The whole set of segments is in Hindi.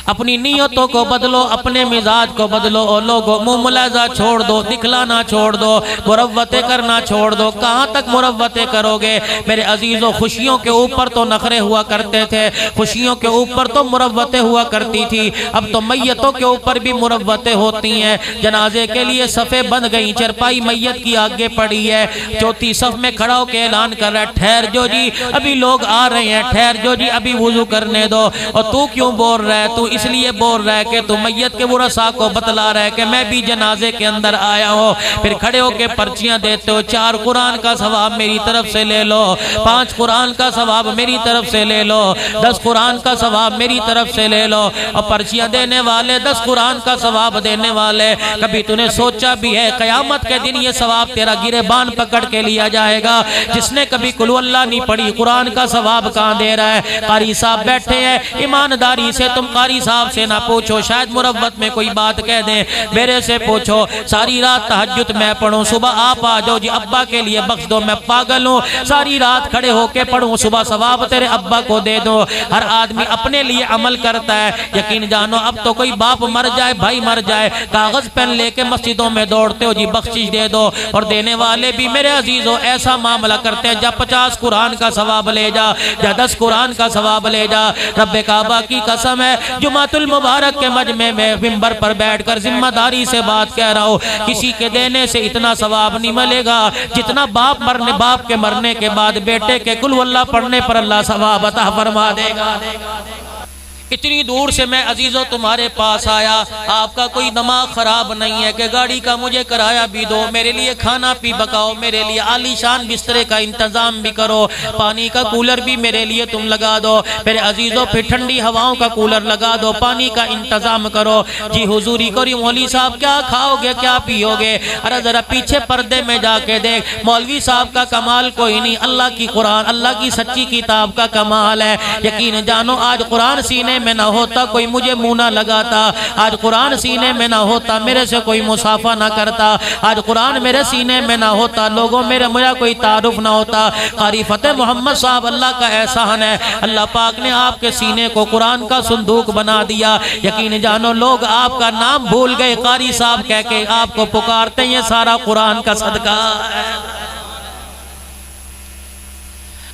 अपनी नीयतों को बदलो, अपने मिजाज को बदलो। और लोगों मुँह मुलाजा छोड़ दो, दिखलाना छोड़ दो, मुरव्वतें करना छोड़ दो। कहाँ तक मुरव्वतें करोगे मेरे अजीजों? खुशियों के ऊपर तो नखरे हुआ करते थे, खुशियों के ऊपर तो मुरव्वतें हुआ करती थी, अब तो मैयतों के ऊपर भी मुरव्वतें होती हैं। जनाजे के लिए सफ़े बन गई, चरपाई मैयत की आगे पड़ी है, चौथी सफ में खड़ा होकर ऐलान कर रहा है ठहर जो जी अभी लोग आ रहे हैं, ठहर जो जी अभी वुजू करने दो। और तू क्यों बोल रहा है? तू इसलिए बोल रहा है कि तू मैयत के वरसा को बतला रहा है कि मैं भी जनाजे के अंदर आया हूँ। फिर खड़े होकर पर्चियां देते हो, 4 कुरान का सवाब मेरी तरफ से ले लो, 5 कुरान का सवाब मेरी तरफ से ले लो, 10 कुरान का सवाब मेरी तरफ से ले लो। और पर्चियां देने वाले, 10 कुरान का सवाब देने वाले, कभी तूने सोचा भी है कयामत के दिन ये सवाब तेरा गिरेबान पकड़ के लिया जाएगा? जिसने कभी कुल अल्लाह नहीं पढ़ी, कुरान का सवाब कहाँ दे रहा है? कारी साहब बैठे हैं, ईमानदारी से तुम कारी साहब से ना पूछो, शायद मुरव्वत में कोई बात कह दें, मेरे से पूछो। सारी रात तहज्जुद मैं पढ़ूं, सुबह आप आ जाओ जी अब्बा के लिए बख्श दो, मैं पागल हूँ, सारी रात खड़े होके पढ़ूं, सुबह सवाब तेरे अब्बा को दे दो। हर आदमी अपने लिए अमल करता है। यकीन जानो अब तो कोई बाप मर जाए, भाई मर जाए, कागज पेन लेके मस्जिदों में दौड़ते हो जी बख्शिश दे दो। और देने वाले भी मेरे अजीजों ऐसा मामला करते हैं, जा 50 कुरान का सवाब ले जा, जा 10 कुरान का सवाब ले जा। रब्बे काबा की कसम है, जुमातुल मुबारक के मजमे में मिंबर पर बैठकर जिम्मेदारी से बात कह रहा हूँ, किसी के देने से इतना सवाब नहीं मिलेगा जितना बाप के मरने के बाद बेटे के कुल अल्लाह पढ़ने पर अल्लाह सवाब अता फरमा देगा। इतनी दूर से मैं अजीजों तुम्हारे पास आया, आपका कोई दिमाग खराब नहीं है कि गाड़ी का मुझे किराया भी दो, मेरे लिए खाना पी पकाओ, मेरे लिए आलीशान बिस्तरे का इंतजाम भी करो, पानी का कूलर भी मेरे लिए तुम लगा दो मेरे अजीजों, फिर ठंडी हवाओं का कूलर लगा दो, पानी का इंतजाम करो। जी हुजूरी करी मौलवी साहब क्या खाओगे क्या पियोगे? अरे जरा पीछे पर्दे में जाके देख, मौलवी साहब का कमाल कोई नहीं, अल्लाह की कुरान, अल्लाह की सच्ची किताब का कमाल है। यकीन जानो आज कुरान सीने में ना होता कोई मुझे मुंह ना लगाता, आज कुरान सीने में ना होता मेरे से कोई मुसाफा ना करता, आज कुरान मेरे सीने में ना होता लोगों मेरा कोई तारुफ ना होता। कारी फतेह मोहम्मद साहब अल्लाह का एहसान है, अल्लाह पाक ने आपके सीने को कुरान का संदूक बना दिया। यकीन जानो लोग आपका नाम भूल गए, कारी साहब कह के आपको पुकारते हैं, ये सारा कुरान का सदका है।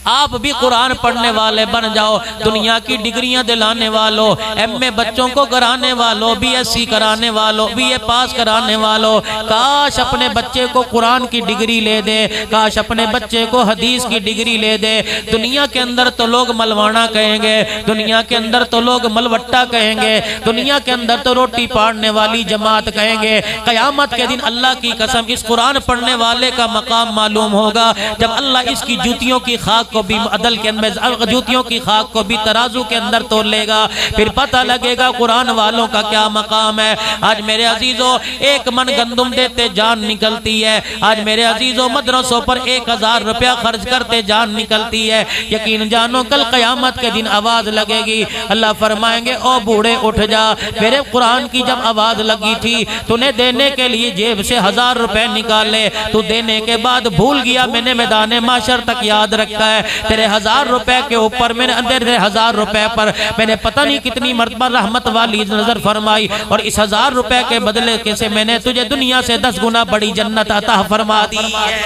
आप भी कुरान पढ़ने वाले बन जाओ, दुनिया की डिग्रियां दिलाने वालों, एमए बच्चों को कराने वालों, बीएससी कराने वालों, बीए पास कराने वालों, काश अपने बच्चे को कुरान की डिग्री ले दे, काश अपने बच्चे को हदीस की डिग्री ले दे। दुनिया के अंदर तो लोग मलवाना कहेंगे, दुनिया के अंदर तो लोग मलवट्टा कहेंगे, दुनिया के अंदर तो रोटी पाड़ने वाली जमात कहेंगे। कयामत के दिन अल्लाह की कसम इस कुरान पढ़ने वाले का मकाम मालूम होगा जब अल्लाह इसकी जूतियों की खाक को भी अदल के अंदर, जूतियों की खाक को भी तराजू के अंदर तोल लेगा, फिर पता लगेगा कुरान वालों का क्या मकाम है। आज मेरे अजीजों एक मन गंदुम देते जान निकलती है, आज मेरे अजीजों मदरसों पर 1000 रुपया खर्च करते जान निकलती है। यकीन जानो कल कयामत के दिन आवाज लगेगी, अल्लाह फरमाएंगे ओ बूढ़े उठ जा, मेरे कुरान की जब आवाज लगी थी तूने देने के लिए जेब से 1000 रुपए निकाले, तू देने के बाद भूल गया, मैंने मैदान माशर तक याद रखा है, तेरे 1000 रुपए के ऊपर मैंने तेरे 1000 रुपए पर मैंने पता नहीं कितनी मर्तबा रहमत वाली नजर फरमाई, और इस 1000 रुपए के बदले कैसे मैंने तुझे दुनिया से 10 गुना बड़ी जन्नत अता फरमा दी है।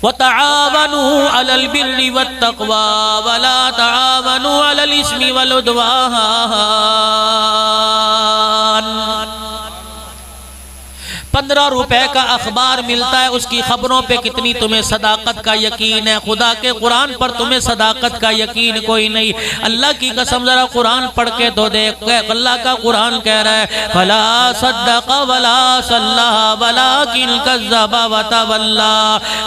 वतआवनु अलल बिर्रि वत्तक़वा वला तआवनु अलल इस्मि वल उद्वान। 15 रुपए का अखबार मिलता है, उसकी खबरों पे कितनी तुम्हें सदाकत का यकीन है? खुदा के कुरान पर तुम्हें सदाकत का यकीन कोई नहीं। अल्लाह की कसम जरा कुरान पढ़ के तो देख, अल्लाह का कुरान कह रहा है फला सद्दक़ वला सल्ला वलाकिन कज़्ज़बा व तवल्ला।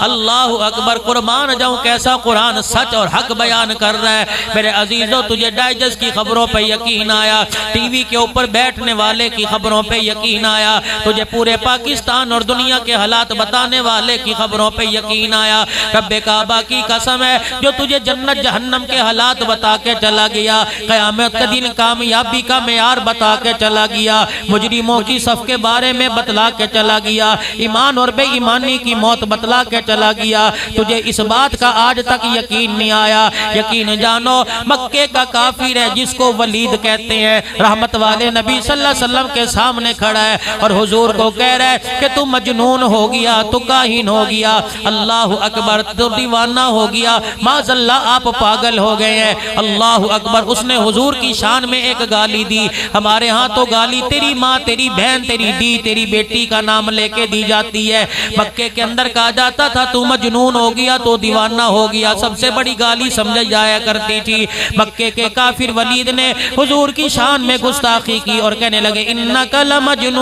अल्लाहु अकबर, कुर्बान जाऊं कैसा कुरान सच और हक बयान कर रहा है। मेरे अजीजों तुझे डाइजेस्ट की खबरों पे यकीन आया, टीवी के ऊपर बैठने वाले की खबरों पे यकीन आया, तुझे पूरे पाकिस्तान और दुनिया के हालात बताने वाले की खबरों पे यकीन आया। रब्बे काबा की कसम है जो तुझे जन्नत जहन्नम के हालात बता के चला गया, क़यामत के दिन कामयाबी का मेयार बता के चला गया, मुजरिमों की सफ के बारे में बतला के चला गया, ईमान और बेईमानी की मौत बतला के चला गया। तुझे इस बात का आज तक यकीन नहीं आया। यकीन जानो मक्के का काफिर है जिसको वलीद कहते हैं, रहमत वाले नबी सल्लल्लाहु अलैहि वसल्लम के सामने खड़ा है और हुजूर को कह रहा है कि तू मजनून हो गया, तू काहिन हो गया, अल्लाह अकबर, तू दीवाना हो गया, माज़ल्ला आप पागल हो गए हैं। अल्लाह अकबर। उसने हुजूर की शान में एक गाली दी। हमारे यहाँ तो गाली तेरी माँ, तेरी बहन, तेरी दी, तेरी बेटी का नाम लेके दी जाती है। मक्के के अंदर कहा जाता था तू मजनून हो गया, तो दीवाना हो गया, सबसे बड़ी गाली समझ जाया करती थी। मक्के के काफिर वलीद ने हुजूर की शान में गुस्ताखी की और कहने लगे इन्नका लमजनून,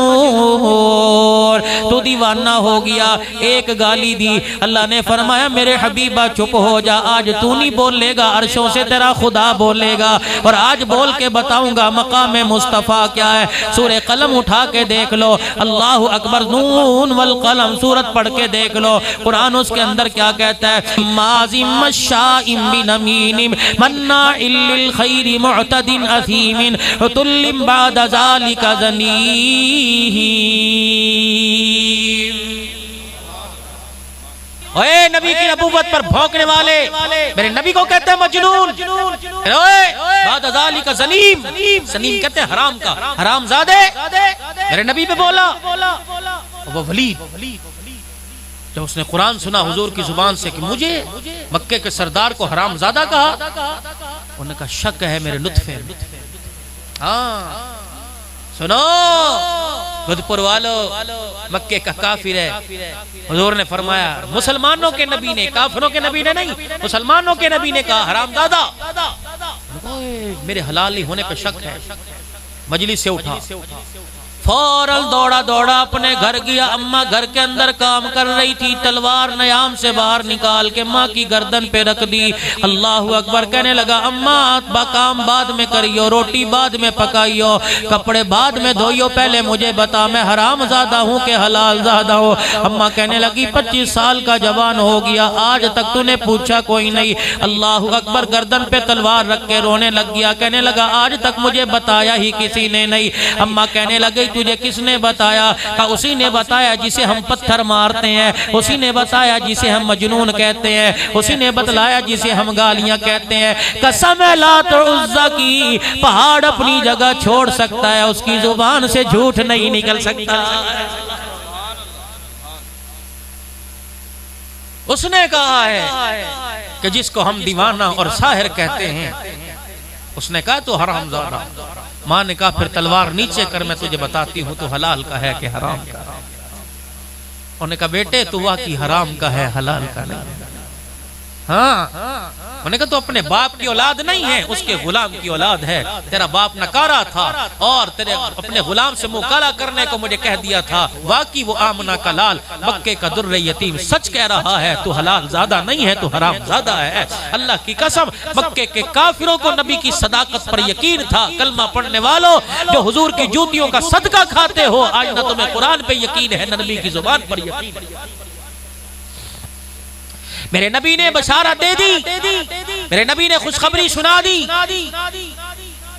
तू दीवाना हो गया। एक गाली दी। अल्लाह ने फरमाया मेरे हबीबा चुप हो जा, आज तू नहीं बोलेगा, अर्शों से तेरा खुदा बोलेगा और आज बोल के बताऊंगा मकाम मुस्तफ़ा क्या है। सूरह कलम उठा के देख लो, अल्लाह अकबर, नून वल कलम सूरत पढ़ के देख लो, कुरान उसके अंदर क्या कहता है। माजिम शाइम बिनमीनिम मन्नाइल लिल खैरि मुअतदिन असीमिन तुल्लिम बाद ज़ालिका ज़नीम। ओए नबी की नबूवत पर भौंकने वाले मेरे नबी को कहते हैं मजनून। का ज़नीम, ज़नीम कहते हैं हराम का, हरामज़ादे मेरे नबी पे बोला। वो वलीद जब उसने कुरान सुना हुजूर की जुबान से कि मुझे मक्के के सरदार को हरामज़ादा कहा, उन्होंने कहा शक है मेरे लुत्फे। हाँ सुनो खुदपुर वालों, मक्के का काफिर है। हुजूर ने फरमाया, मुसलमानों के नबी ने, काफिरों के नबी ने नहीं, मुसलमानों के नबी ने कहा हरामज़ादा। मेरे हलाली होने पे शक है। मजलिस से उठा, फौरन दौड़ा दौड़ा अपने घर गया। अम्मा घर के अंदर काम कर रही थी, तलवार नयाम से बाहर निकाल के माँ की गर्दन पे रख दी। अल्लाह अकबर। कहने लगा अम्मा काम बाद में करियो, रोटी बाद में पकाइयो, कपड़े बाद में धोइयो, पहले मुझे बता मैं हराम ज़ादा हूँ कि हलाल ज़ादा हूँ। अम्मा कहने लगी 25 साल का जवान हो गया, आज तक तूने पूछा कोई नहीं। अल्लाह अकबर। गर्दन पे तलवार रख के रोने लग गया। कहने लगा आज तक मुझे बताया ही किसी ने नहीं। अम्मा कहने लगी तुझे किसने बताया? कहा उसी ने बताया जिसे हम पत्थर मारते हैं, उसी ने बताया जिसे हम मजनून कहते हैं, उसी ने बतलाया जिसे हम गालियां कहते हैं। कसम है लात और उज़्ज़ा की, पहाड़ अपनी जगह छोड़ सकता है, उसकी जुबान से झूठ नहीं निकल सकता। उसने कहा है कि जिसको हम दीवाना और साहिर कहते हैं, उसने कहा तो हरामज़ादा। माँ ने कहा फिर तलवार नीचे कर, मैं तुझे बताती हूँ तो हलाल का है कि हराम का। उन्होंने कहा बेटे तू वाकई हराम का है, हलाल का नहीं। हाँ उन्होंने कहा तो अपने बाप की औलाद नहीं है, उसके गुलाम की औलाद है। तेरा बाप नकारा था और तेरे अपने गुलाम से मुंह काला करने को मुझे कह दिया था। वाकई वो आमना का लाल, मक्के का दुर्रे यतीम सच कह रहा है, तू हलाल ज़्यादा नहीं है, तू हराम ज़्यादा है। अल्लाह की कसम, मक्के के काफिरों को नबी की सदाकत पर यकीन था। कलमा पढ़ने वालों जो हुजूर की जूतियों का सदका खाते हो, आज ना तुम्हें कुरान पे यकीन है, नबी की जुबान पर यकीन है। मेरे नबी ने बशारत दे दी, मेरे नबी ने खुशखबरी सुना दी।